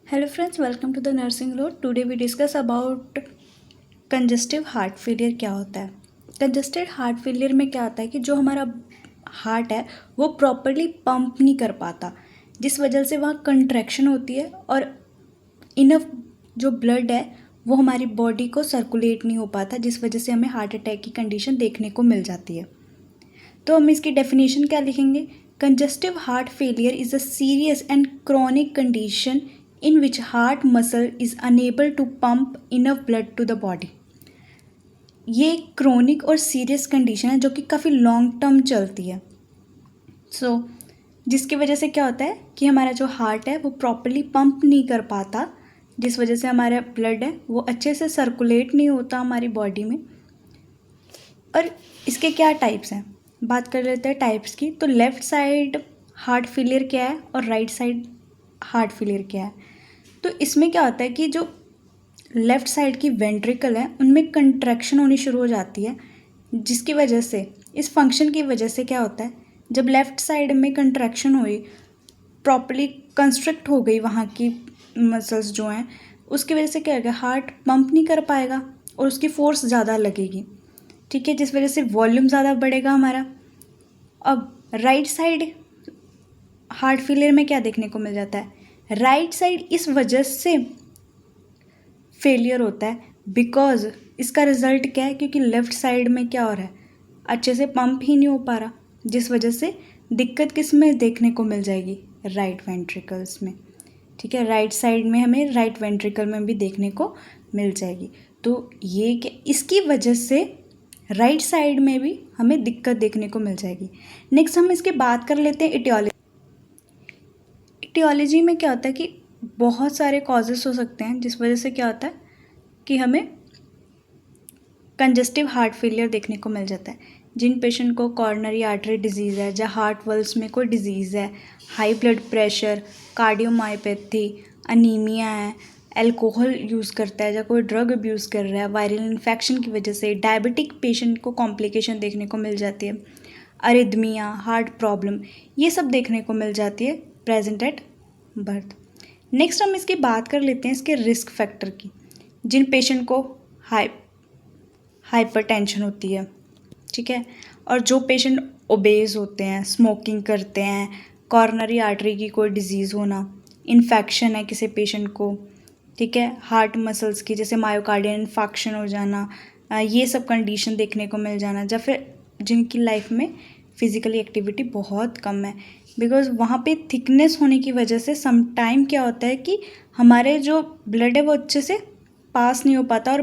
Hello friends, welcome to the Nursing Road. Today we discuss about congestive heart failure क्या होता है। Congested heart failure में क्या होता है कि जो हमारा हार्ट है वो प्रॉपरली पंप नहीं कर पाता, जिस वजह से वहाँ कंट्रैक्शन होती है और इनफ जो ब्लड है वो हमारी बॉडी को सर्कुलेट नहीं हो पाता, जिस वजह से हमें हार्ट अटैक की कंडीशन देखने को मिल जाती है। तो हम इसकी डेफिनेशन क्या लिखेंगे? Congestive heart failure is a serious and chronic condition in which heart muscle is unable to pump enough blood to the body। ये क्रोनिक और सीरियस कंडीशन है जो कि काफ़ी लॉन्ग टर्म चलती है। जिसकी वजह से क्या होता है कि हमारा जो हार्ट है वो प्रॉपरली पंप नहीं कर पाता, जिस वजह से हमारा ब्लड है वो अच्छे से सर्कुलेट नहीं होता हमारी बॉडी में। और इसके क्या टाइप्स हैं, बात कर लेते हैं टाइप्स की। तो लेफ़्ट साइड हार्ट फेलियर क्या है और राइट साइड हार्ट फेलियर क्या है। तो इसमें क्या होता है कि जो लेफ़्ट साइड की वेंट्रिकल है उनमें कंट्रैक्शन होनी शुरू हो जाती है, जिसकी वजह से इस फंक्शन की वजह से क्या होता है, जब लेफ़्ट साइड में कंट्रैक्शन हुई, प्रॉपर्ली कंस्ट्रक्ट हो गई वहाँ की मसल्स जो हैं, उसकी वजह से क्या होगा, हार्ट पंप नहीं कर पाएगा और उसकी फोर्स ज़्यादा लगेगी, ठीक है, जिस वजह से वॉल्यूम ज़्यादा बढ़ेगा हमारा। अब राइट साइड हार्ट फेलियर में क्या देखने को मिल जाता है, राइट साइड इस वजह से फेलियर होता है बिकॉज इसका रिजल्ट क्या है, क्योंकि लेफ़्ट साइड में क्या हो रहा है, अच्छे से पंप ही नहीं हो पा रहा, जिस वजह से दिक्कत किस में देखने को मिल जाएगी, राइट वेंट्रिकल्स में, ठीक है, राइट साइड में हमें राइट वेंट्रिकल में भी देखने को मिल जाएगी। तो ये क्या, इसकी वजह से राइट साइड में भी हमें दिक्कत देखने को मिल जाएगी। नेक्स्ट हम इसकी बात कर लेते हैं इटियोलॉजी। इटियोलॉजी में क्या होता है कि बहुत सारे कॉजेस हो सकते हैं, जिस वजह से क्या होता है कि हमें कंजस्टिव हार्ट फेलियर देखने को मिल जाता है। जिन पेशेंट को कॉर्नरी आर्टरी डिजीज़ है, या हार्ट वल्स में कोई डिजीज़ है, high blood pressure, cardiomyopathy, anaemia है, अल्कोहल यूज़ करता है, या कोई ड्रग अब्यूज़ कर रहा है, वायरल इन्फेक्शन की वजह से डायबिटिक पेशेंट को कॉम्प्लिकेशन देखने को मिल जाती है, अरिदमिया, हार्ट प्रॉब्लम, ये सब देखने को मिल जाती है प्रेजेंट एट बर्थ। नेक्स्ट हम इसकी बात कर लेते हैं इसके रिस्क फैक्टर की। जिन पेशेंट को हाइपरटेंशन होती है, ठीक है, और जो पेशेंट ओबेज होते हैं, स्मोकिंग करते हैं, कॉर्नरी आर्टरी की कोई डिजीज़ होना, इन्फेक्शन है किसी पेशेंट को, ठीक है, हार्ट मसल्स की जैसे मायोकार्डियल इन्फेक्शन हो जाना, ये सब कंडीशन देखने को मिल जाना, या फिर जिनकी लाइफ में फिज़िकली एक्टिविटी बहुत कम है, बिकॉज वहाँ पे थिकनेस होने की वजह से सम टाइम क्या होता है कि हमारे जो ब्लड है वो अच्छे से पास नहीं हो पाता, और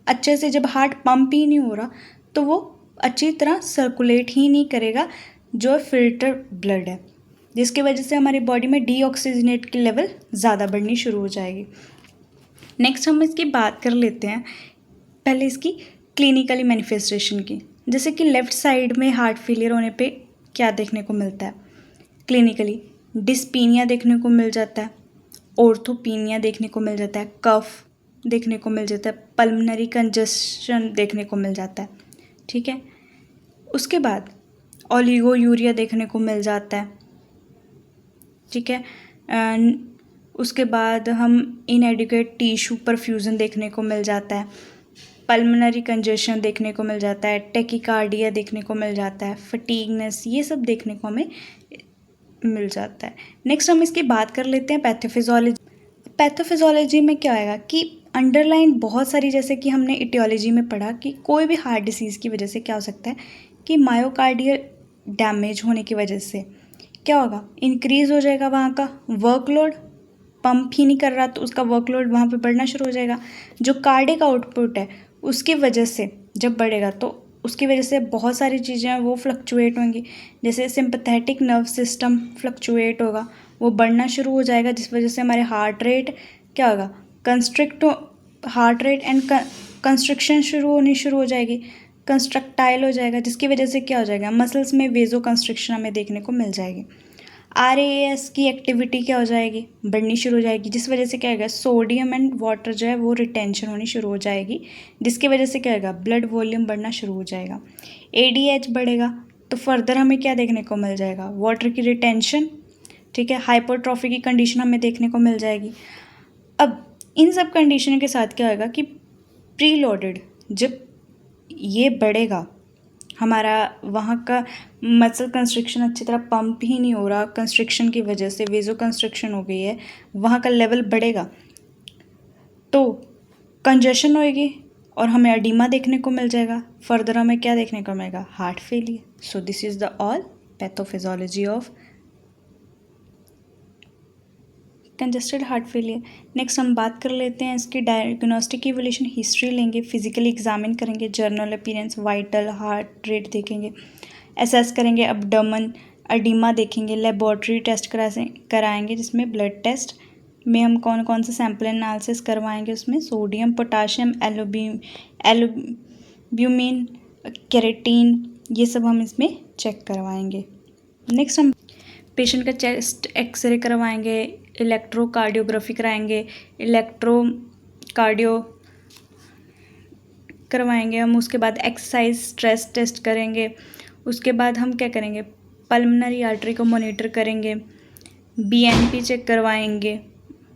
अच्छे से जब हार्ट पंप ही नहीं हो रहा तो वो अच्छी तरह सर्कुलेट ही नहीं करेगा जो फिल्टर ब्लड है, जिसकी वजह से हमारी बॉडी में डीऑक्सीजनेट की लेवल ज़्यादा बढ़नी शुरू हो जाएगी। नेक्स्ट हम इसकी बात कर लेते हैं पहले इसकी क्लिनिकली मैनिफेस्टेशन की। जैसे कि लेफ़्ट साइड में हार्ट फेलियर होने पे क्या देखने को मिलता है क्लिनिकली, डिस्पीनिया देखने को मिल जाता है, ऑर्थोपीनिया देखने को मिल जाता है, कफ देखने को मिल जाता है, पल्मनरी कंजशन देखने को मिल जाता है, ठीक है। उसके बाद ओलिगोयूरिया देखने को मिल जाता है, ठीक है। उसके बाद हम इनएडिक्वेट टिश्यू परफ्यूजन देखने को मिल जाता है, पल्मनरी कंजेशन देखने को मिल जाता है, टेकिकार्डिया देखने को मिल जाता है, फटीगनेस, ये सब देखने को हमें मिल जाता है। नेक्स्ट हम इसकी बात कर लेते हैं पैथोफिजियोलॉजी। पैथोफिजियोलॉजी में क्या आएगा कि अंडरलाइन बहुत सारी, जैसे कि हमने इटियोलॉजी में पढ़ा कि कोई भी हार्ट डिसीज़ की वजह से क्या हो सकता है कि मायोकार्डियल डैमेज होने की वजह से क्या होगा, इंक्रीज़ हो जाएगा वहाँ का वर्कलोड, पंप ही नहीं कर रहा तो उसका वर्कलोड वहाँ पे बढ़ना शुरू हो जाएगा। जो कार्डियक आउटपुट है उसकी वजह से जब बढ़ेगा तो उसकी वजह से बहुत सारी चीज़ें हैं वो फ्लक्चुएट होंगी, जैसे सिंपैथेटिक नर्व सिस्टम फ्लक्चुएट होगा, वो बढ़ना शुरू हो जाएगा, जिस वजह से हमारे हार्ट रेट क्या होगा, हार्ट रेट एंड कंस्ट्रक्शन शुरू हो जाएगी, कंस्ट्रक्टाइल हो जाएगा, जिसकी वजह से क्या हो जाएगा, मसल्स में वेजो कंस्ट्रक्शन हमें देखने को मिल जाएगी। RAS की एक्टिविटी क्या हो जाएगी, बढ़नी शुरू हो जाएगी, जिस वजह से क्या होगा, सोडियम एंड वाटर जो है वो रिटेंशन होनी शुरू हो जाएगी, जिसकी वजह से क्या होगा, ब्लड वॉल्यूम बढ़ना शुरू हो जाएगा। ADH बढ़ेगा तो फर्दर हमें क्या देखने को मिल जाएगा, वाटर की रिटेंशन, ठीक है, हाइपरट्रॉफी की कंडीशन हमें देखने को मिल जाएगी। अब इन सब कंडीशन के साथ क्या होगा कि प्री लोडेड जब ये बढ़ेगा, हमारा वहाँ का मसल कंस्ट्रिक्शन अच्छी तरह पंप ही नहीं हो रहा, कंस्ट्रिक्शन की वजह से वेजो कंस्ट्रिक्शन हो गई है, वहाँ का लेवल बढ़ेगा तो कंजेशन होएगी और हमें एडिमा देखने को मिल जाएगा। फर्दर हमें क्या देखने को मिलेगा? Heart failure. So this is the all pathophysiology of congested heart failure. Next हम बात कर लेते हैं इसकी डायग्नोस्टिक इवोल्यूशन हिस्ट्री लेंगे, फिजिकली एग्जामिन करेंगे, journal appearance, vital, heart rate देखेंगे, असेस करेंगे एब्डोमेन, एडिमा देखेंगे, लेबोरेटरी टेस्ट कराएंगे जिसमें ब्लड टेस्ट में हम कौन कौन से सैंपल एनालिसिस करवाएंगे, उसमें सोडियम, पोटाशियम, एल्ब्यूमिन, केराटिन, ये सब हम इसमें चेक करवाएंगे। नेक्स्ट हम पेशेंट का चेस्ट एक्सरे करवाएंगे, इलेक्ट्रोकार्डियोग्राफी कराएंगे, इलेक्ट्रोकार्डियो करवाएंगे हम। उसके बाद एक्सरसाइज स्ट्रेस टेस्ट करेंगे। उसके बाद हम क्या करेंगे? पल्मोनरी आर्टरी को मॉनिटर करेंगे, बीएनपी चेक करवाएंगे,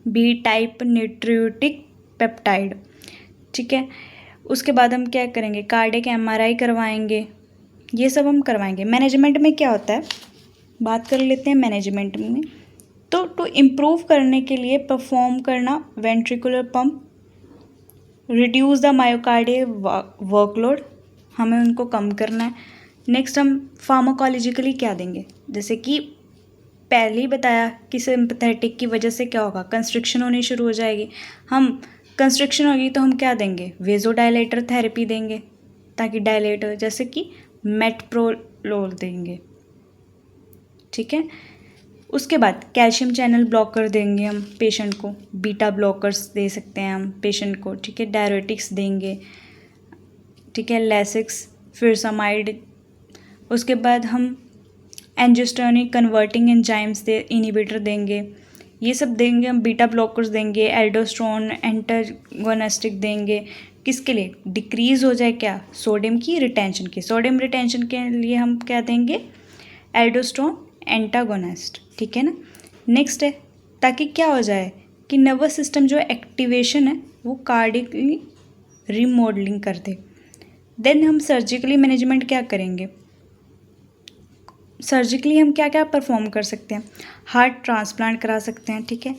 बी टाइप न्यूट्रियोटिक पेप्टाइड, ठीक है। उसके बाद हम क्या करेंगे? कार्डियक एमआरआई करवाएंगे, ये सब हम करवाएंगे। मैनेजमेंट में क्या होता है, बात कर लेते हैं मैनेजमेंट में। तो टू इम्प्रूव करने के लिए परफॉर्म करना ventricular pump, reduce the myocardial workload, हमें उनको कम करना है। नेक्स्ट हम फार्माकोलॉजिकली क्या देंगे, जैसे कि पहले ही बताया कि सिंपैथेटिक की वजह से क्या होगा? कंस्ट्रिक्शन होनी शुरू हो जाएगी। हम कंस्ट्रिक्शन होगी तो हम क्या देंगे? वेजोडाइलेटर थेरेपी देंगे ताकि डायलेट हो, जैसे कि मेटप्रोलोल देंगे, ठीक है। उसके बाद कैल्शियम चैनल ब्लॉकर देंगे हम पेशेंट को, बीटा ब्लॉकर्स दे सकते हैं हम पेशेंट को, ठीक है। डायरेटिक्स देंगे, ठीक है, लेसिक्स, फिरसामाइड। उसके बाद हम एंजियोस्टेरोनिक कन्वर्टिंग एंजाइम्स इनिबिटर देंगे, ये सब देंगे हम। बीटा ब्लॉकर्स देंगे, एल्डोस्टेरोन एंटागोनिस्टिक देंगे, किसके लिए? डिक्रीज़ हो जाए क्या? सोडियम की रिटेंशन की। सोडियम रिटेंशन के लिए हम क्या देंगे? एल्डोस्टेरोन एंटागोनिस्ट, ठीक है ना। नेक्स्ट है ताकि क्या हो जाए कि नर्वस सिस्टम जो एक्टिवेशन है वो कार्डियकली रिमॉडलिंग कर दे। देन हम सर्जिकली मैनेजमेंट क्या करेंगे? सर्जिकली हम क्या क्या परफॉर्म कर सकते हैं? हार्ट ट्रांसप्लांट करा सकते हैं, ठीक है।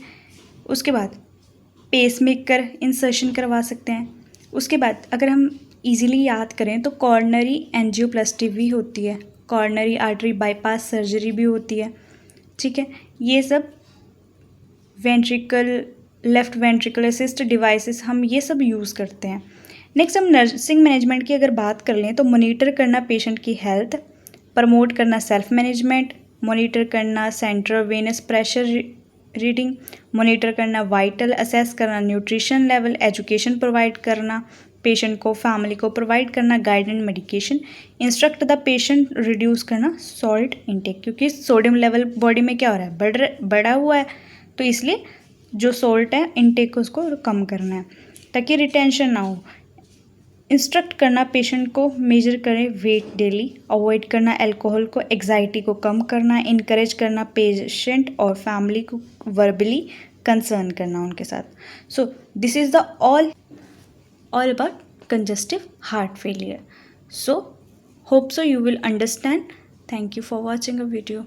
उसके बाद पेसमेकर इंसर्शन करवा सकते हैं। उसके बाद अगर हम इजीली याद करें तो कॉर्नरी एंजियोप्लास्टी भी होती है, कॉर्नरी आर्टरी बाईपास सर्जरी भी होती है, ठीक है। ये सब ventricle, left ventricle assist devices हम ये सब यूज़ करते हैं। नेक्स्ट हम नर्सिंग मैनेजमेंट की अगर बात कर लें तो मॉनिटर करना पेशेंट की हेल्थ, प्रमोट करना सेल्फ मैनेजमेंट, मॉनिटर करना central venous pressure reading, monitor करना वाइटल, असेस करना न्यूट्रिशन लेवल, एजुकेशन प्रोवाइड करना पेशेंट को, फैमिली को प्रोवाइड करना guide and medication, instruct the patient reduce करना सॉल्ट इनटेक, क्योंकि सोडियम लेवल बॉडी में क्या हो रहा है? बढ़ा हुआ है, तो इसलिए जो सॉल्ट है इनटेक उसको कम करना है ताकि रिटेंशन ना हो। इंस्ट्रक्ट करना पेशेंट को मेजर करें वेट डेली, अवॉइड करना अल्कोहल को, एग्जाइटी को कम करना, इनकरेज करना पेशेंट और फैमिली को वर्बली कंसर्न करना उनके साथ। So this is the all about congestive heart failure. So hope so you will understand. Thank you for watching a video.